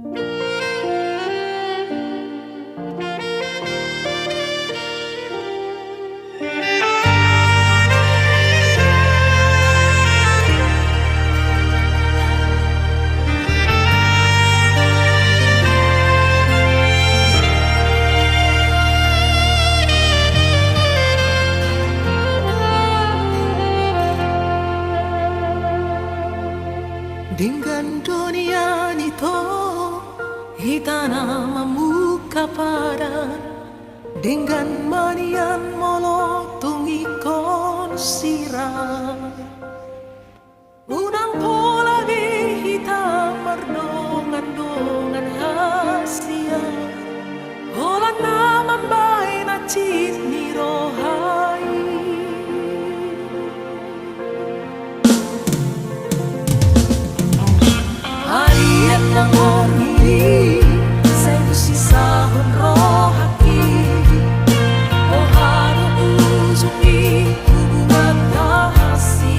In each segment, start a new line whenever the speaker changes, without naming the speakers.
Dengan dunia itu kita memuka pada dengan manian molotungi konsira unang pola di hitam merdongan-dongan hasia hola naman bay na cit ni rohai harian ng orhiri sa sisahon rohaki o haro uzungi hubungan rahasia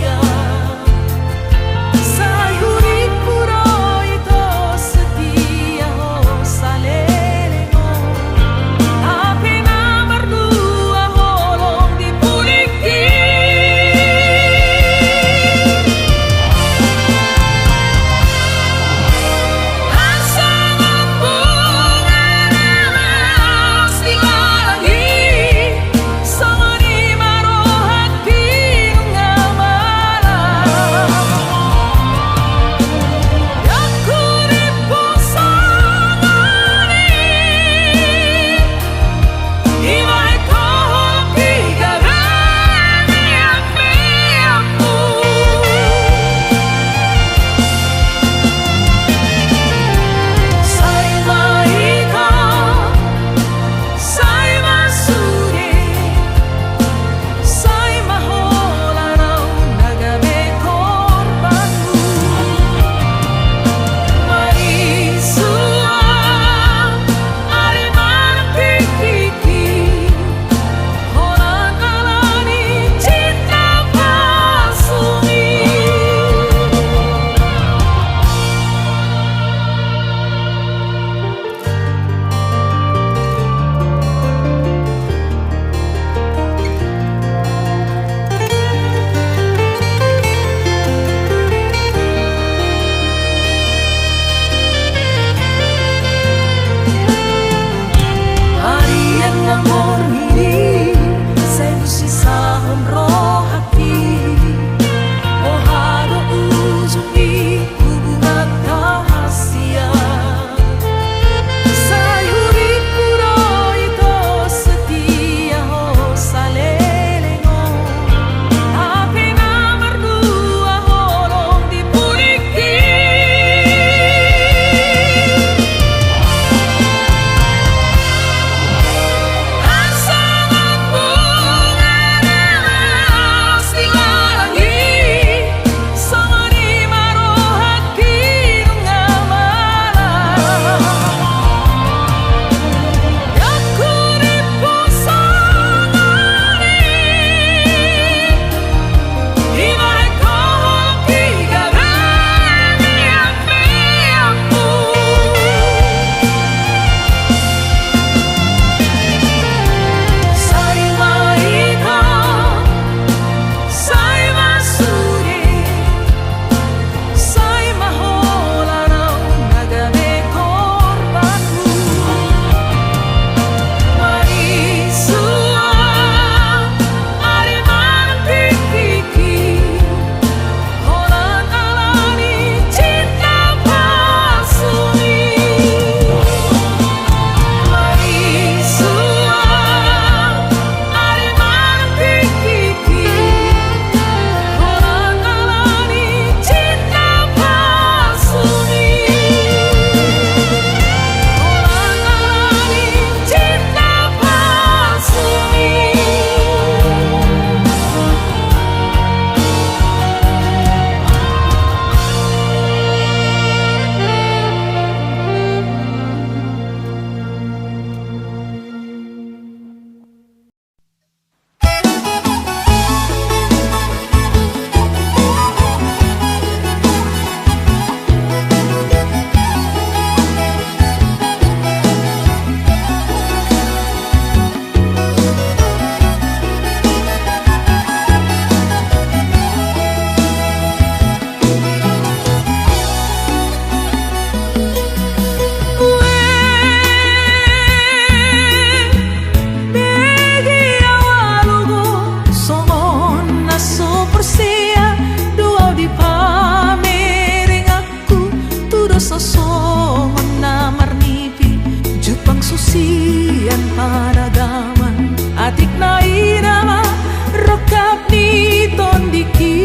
sosongon na marnipi Jupang susian paragaman Atik na irama Rokap ni tondiki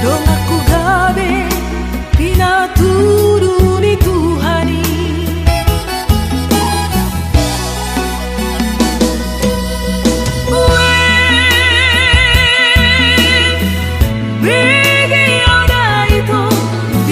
Dong aku gabe Pinaturu ni Tuhani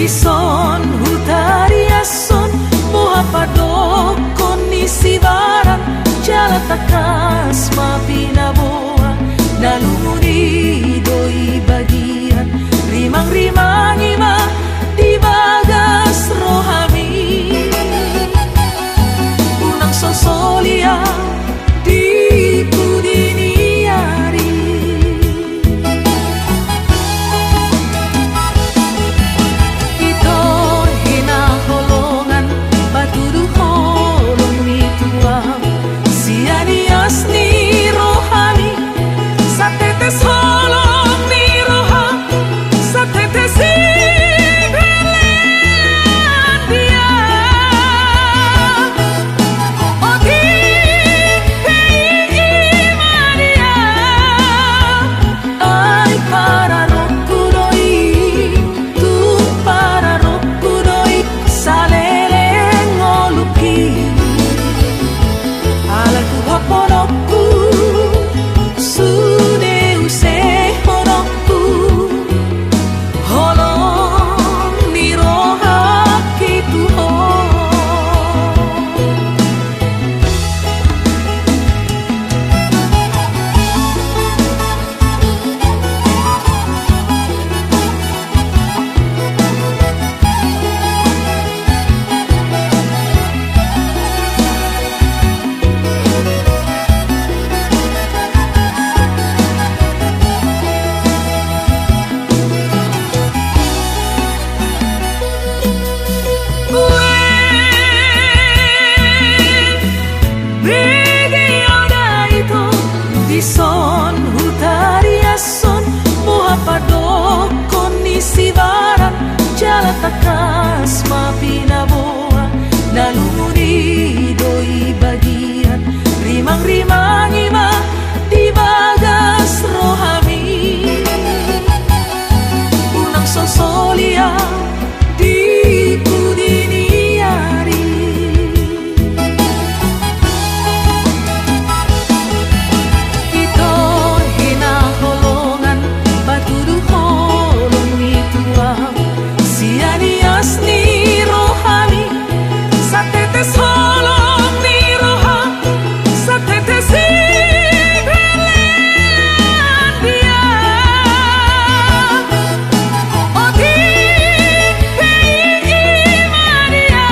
Son hutariason muhapadokon ni sibaran jalatakas mapinaboa naluni doi bagian rimang-rimang ima di bagas rohami unang sosolia di pudiniari ni rohani sa tetes holong ni roha sa tetes belen dia oti imaria ay para rokudoi tu para rokudoi saleleng oluki ala tu hoponokku sude use honokku holong ni rohaki Tuhan Son hutariason muhapadokon ni sibaran jalatakas mapinaboa naluni doi bagian rimang-rimang ima di bagas rohami unang sosolia di pudiniari ni rohani sa tetes holong ni roha sa tetes belen dia oti imaria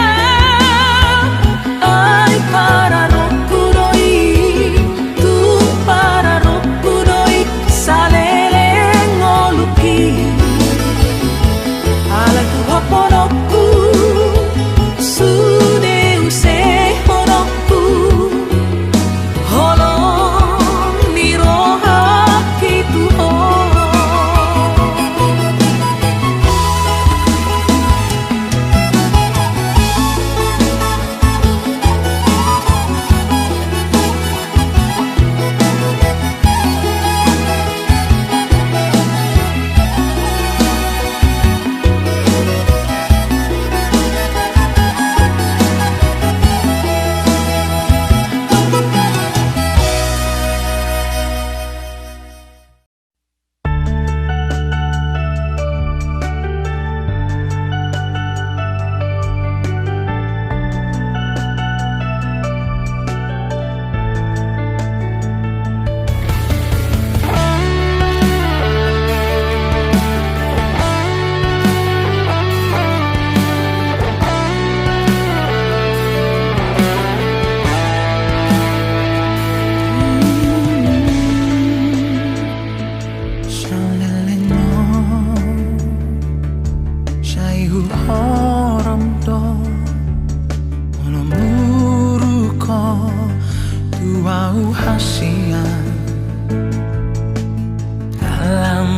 ay para rokudoi tu para rokudoi saleleng oluki ala tu hoponokku sude use honokku holong ni rohaki Tuhan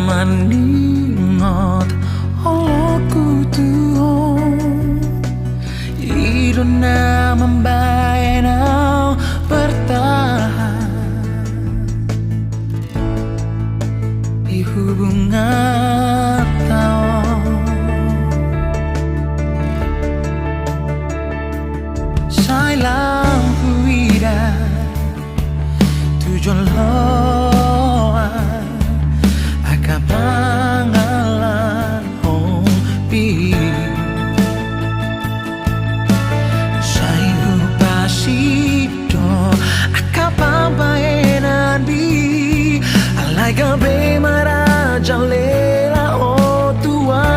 Maningot, oh ku
Tuhan, irona membayar bertahan di hubungan tahun. Sai lam huida tujuan loan akan pangalan hompi. Sai upasito akan pambayanan bi alai gabe maraja lela o tua.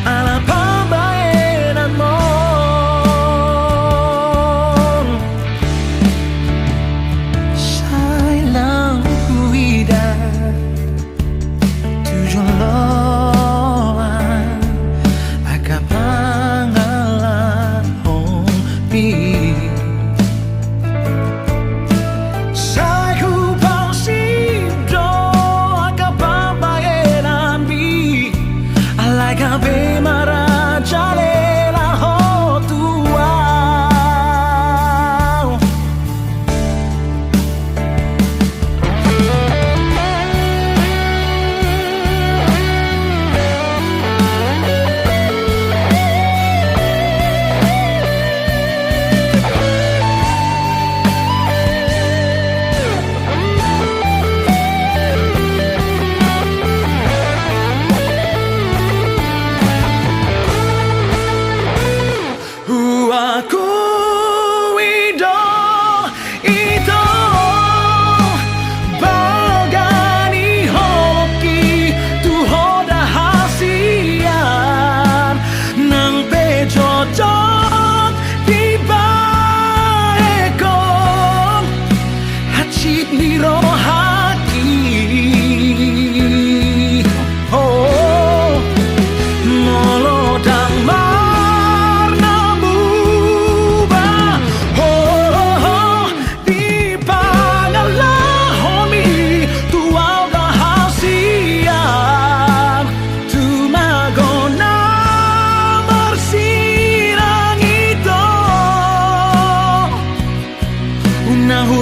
Ala pambayaran mo sai lang huida tujuan loan akan pangalan hompi. Sai hubang sido akan pambayaran bi alai gabe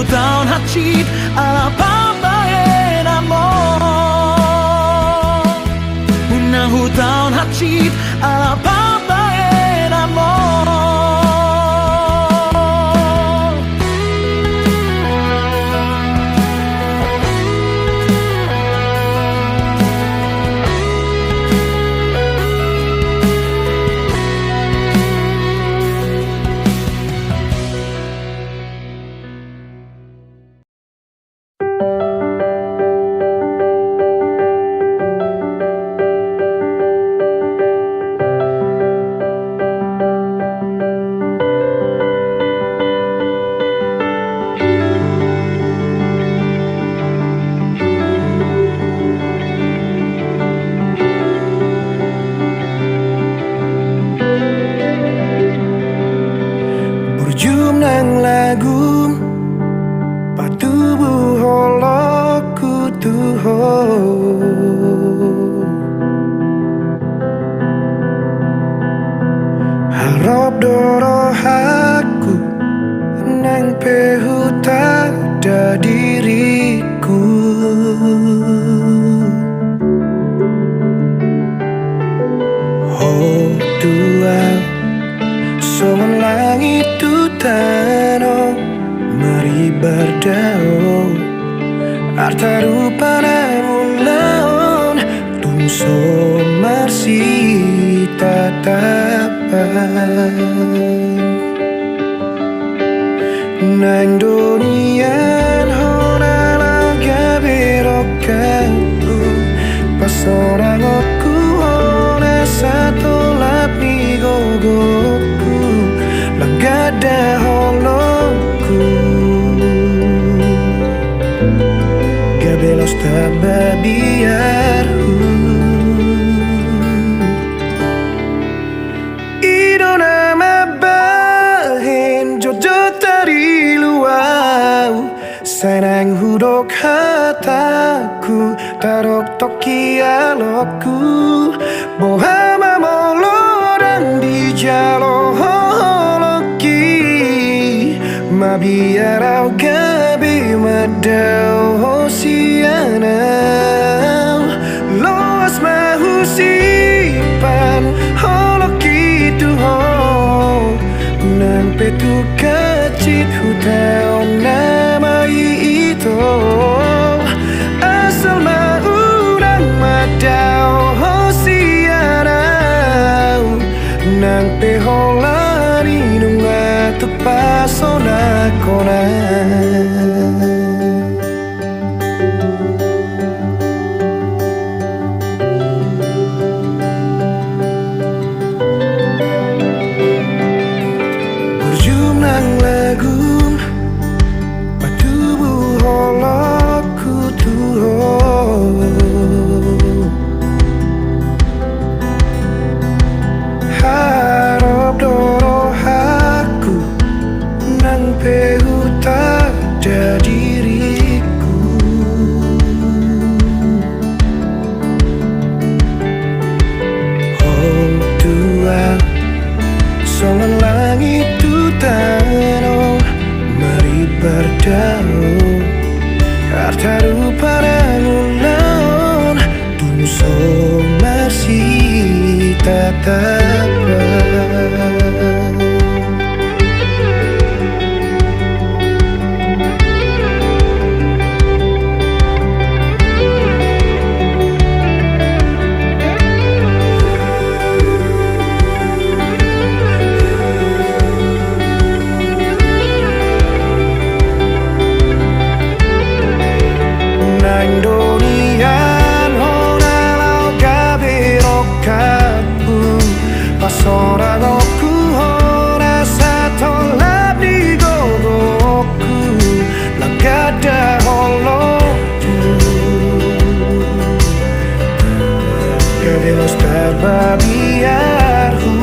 tahun hacit ala pambayaran mo. Unahu tahun hacit ala pambayaran mo. Nang lagu patubuh holoku tuho harap doro aku nang pehuta da diriku. Oh Tuhan, someone langit tu tanah dao arta rupana laon tung so marsi tatapan nang donian hona laga berokanku pas orang aku hona satu lapni gogoku langgada holokku gabelos tababiarku idona mabahin jojo tari luau senang hudok hataku tarok toki alokku bohama molodang di jalo holoki mabiarau gabi madau hosianau loas mahusipan holoki tuho nang petu kacit hutau nama itu asal maurang madau hosianau nang peholani nunga tupasona kona berjumlah lagu patubu holokku tuho harap dorohaku nang pehuta diriku oh Tuhan songan langit tu tano mari berdao harta rupa rangulan tunso masih tatapan Donian hona lau gaberokapu pas orang aku hona satolap di gogoku lagada holoku gabelos tababiarku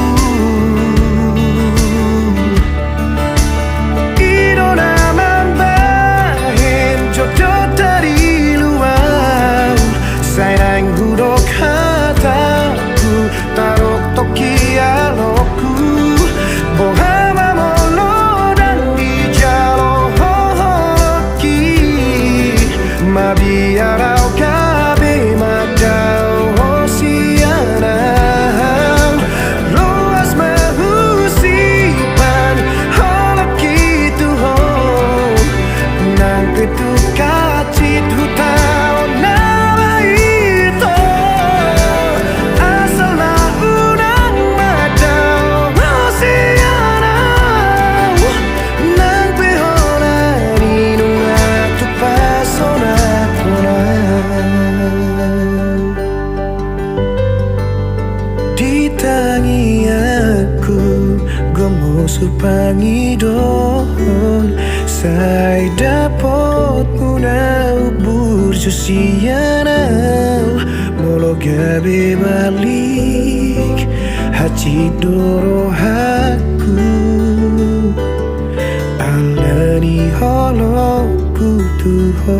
idona mambahin jodoh dari sayang hudok hataku tarok toki alokku bohama molodang di jalo holoki mabiarau gabe madau hosianau loas mahusipan holoki tuho nang ketukacit hutau ditangi aku gomosupangi dohon sai dapot munau burjusianau molo gabe balik haci dorohaku alani holoku tuho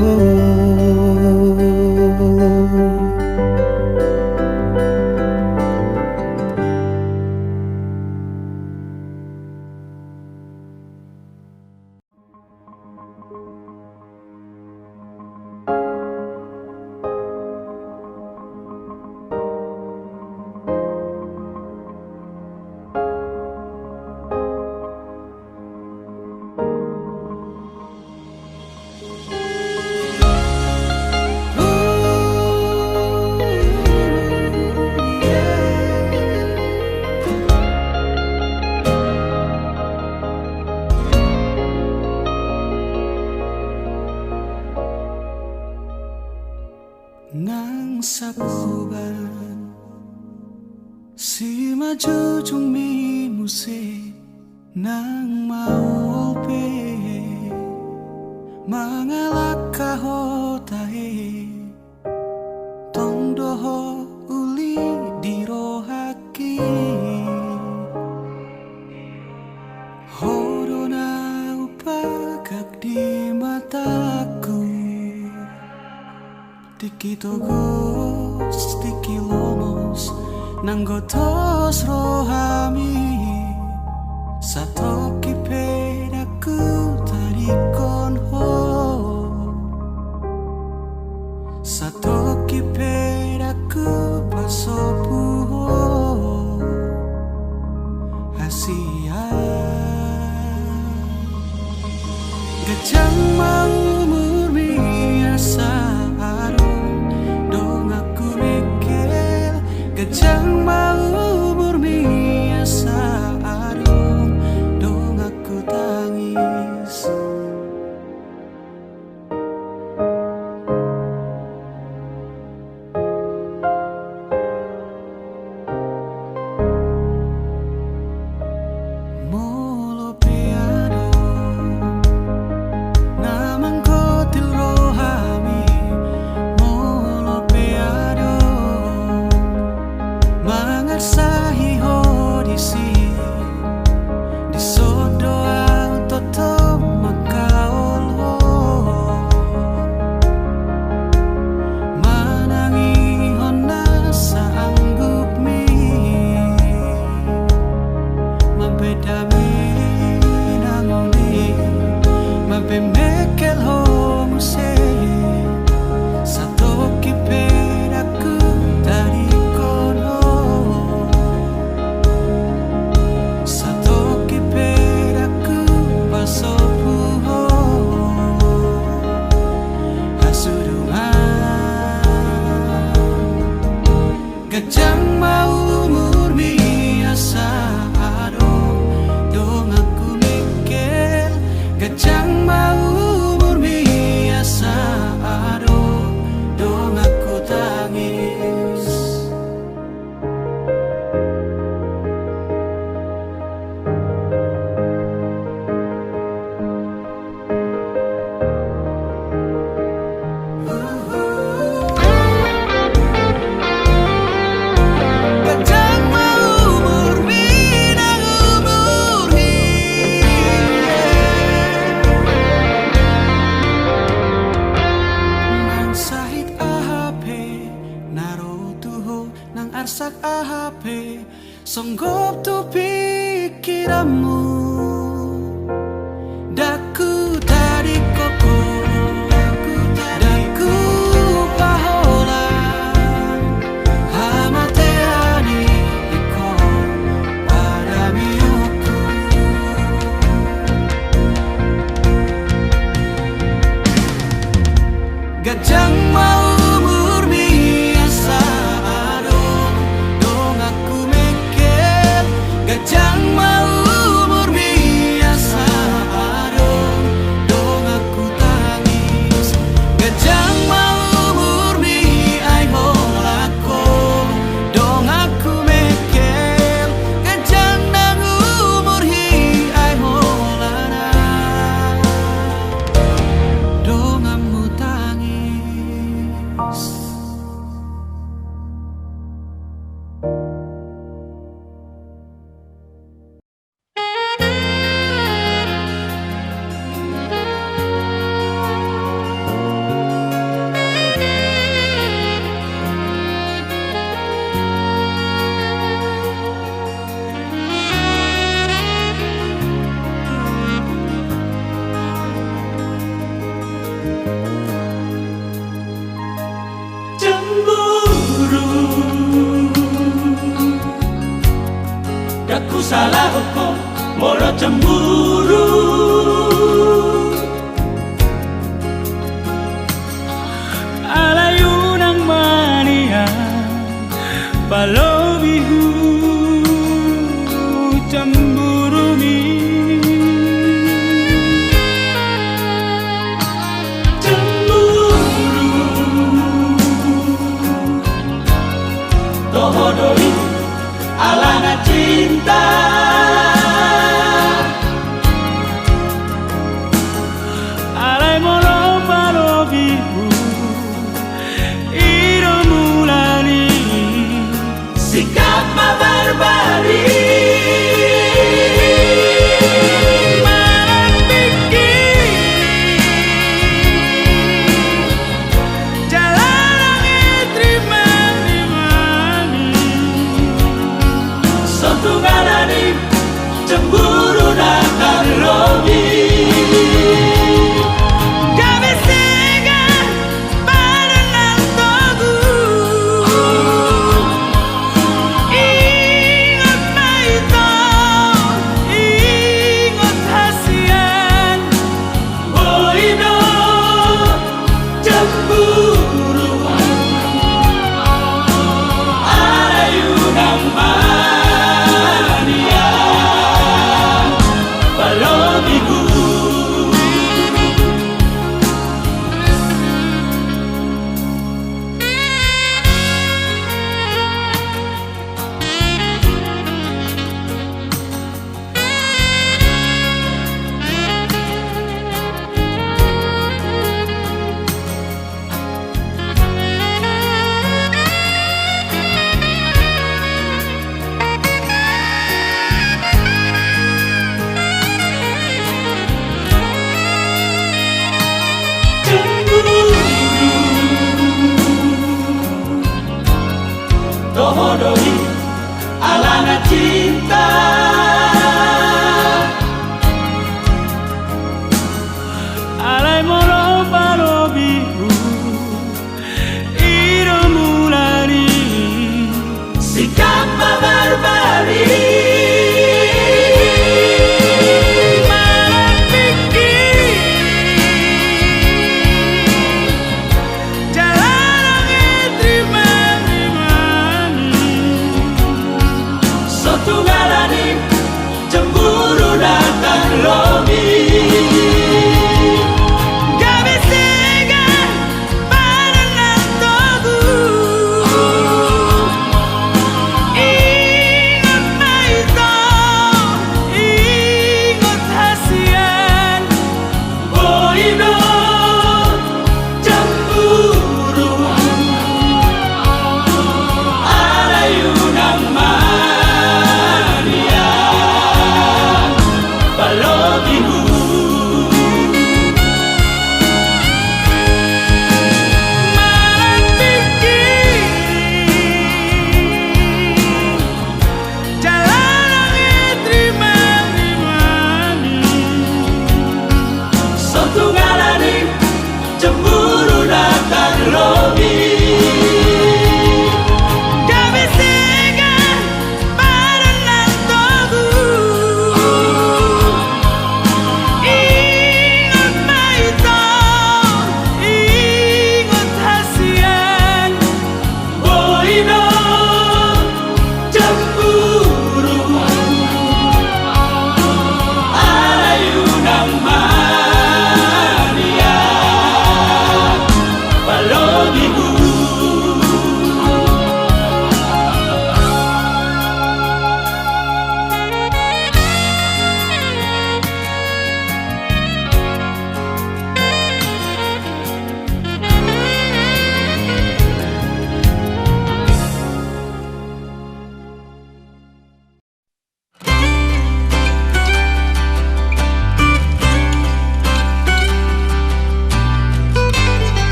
sapuban si maju jumi musik nang mau pe mangalak kahotahe tong doho uli dirohaki horona upagak di mataku tiki togos tiki lomos nanggotos rohami satoki pedaku tarikon ho satoki pedaku pasopu ho hasia gajang mau murmi asa arung dong aku mikir gajang mau murmi asa arung dong aku tangis molo piano namang kotil rohami molo piano mangarsahi hodisi di sodo toto makaol ho manangi hona saanggup mi mabedami nangoni mabe mekel ho muse satoki pedaku dari kono satoki pedaku pasopu ho hasurungan gajang mau murmi asa adong dong aku mikir gajang mau murmi asa adong dong aku tangis gajang mau murmi nang umurhi nang sahid ahape naro tuho nang arsak ahape songgop tu pikiranmu daku tadi koko daku pahola hamateani iko pada miuku gajang mau murmi asa adong dong aku mikir gajang mau murmi asa adong dong aku tangis gajang mau murmi ai holako dong aku mikir gajang nang umurhi ai holana dong amu tangis cemburu daku salah kok moro cemburu alayu nang mania palobihu cemburu mi cemburu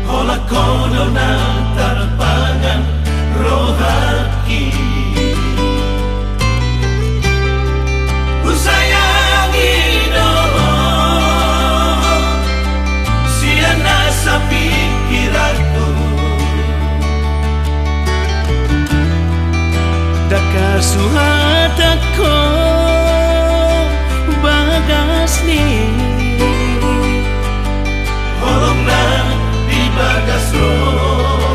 Hola kono na tarpangan rohaki ku sayangi no siana sa pikiranku
Dakasuhat ako bagas ni
Holong na di bagas rohaki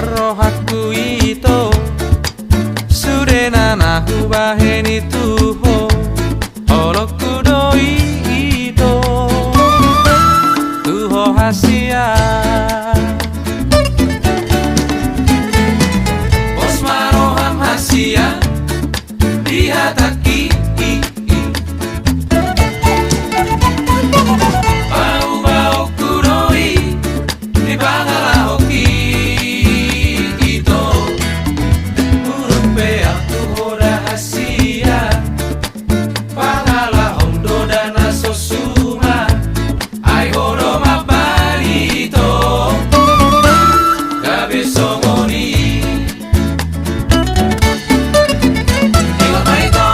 rohaku ito Sudena nahu baheni tuho Holoku doi ito Tuho hasia Osmaroham hasia Dihataki Bau-bau kudoi Di bangala hoki Ito Urupea tuho rahasia Bangala hondo dana sosuma Ai horo mabarito Gabe somoni Iwa maito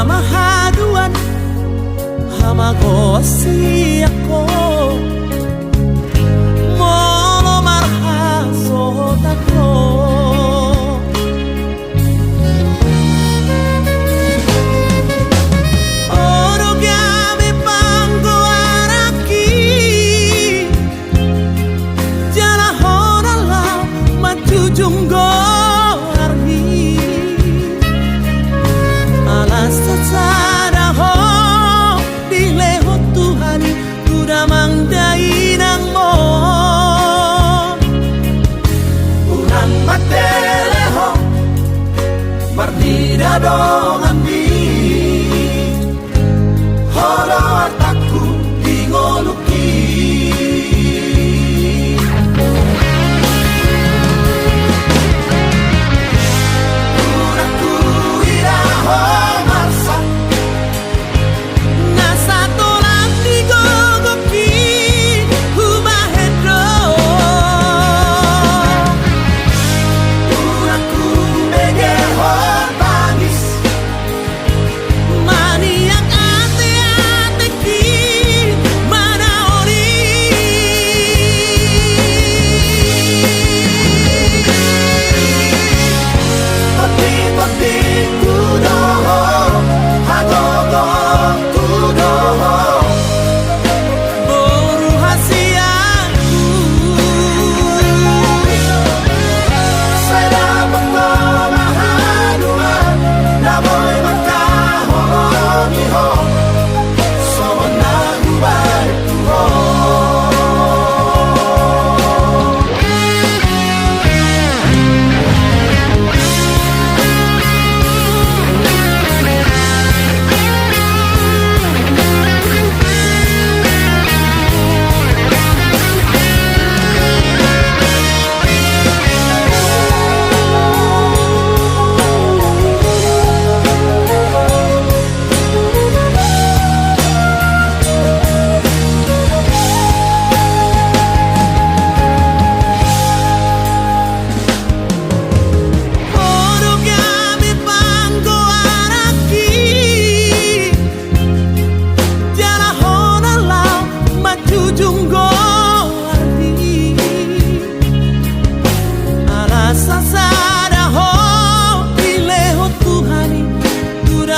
mahaduan hamagosi ako molo marhasot ako. Oro gabi panggo araki jala honala matujunggo arhi alas sada ho dileho Tuhan kuda mangdainang mo unang mateleho mardida dong ambi holo ataku dingoluki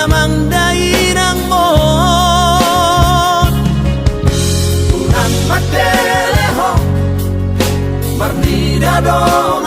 mangdainang mo unang mateleho mardida dong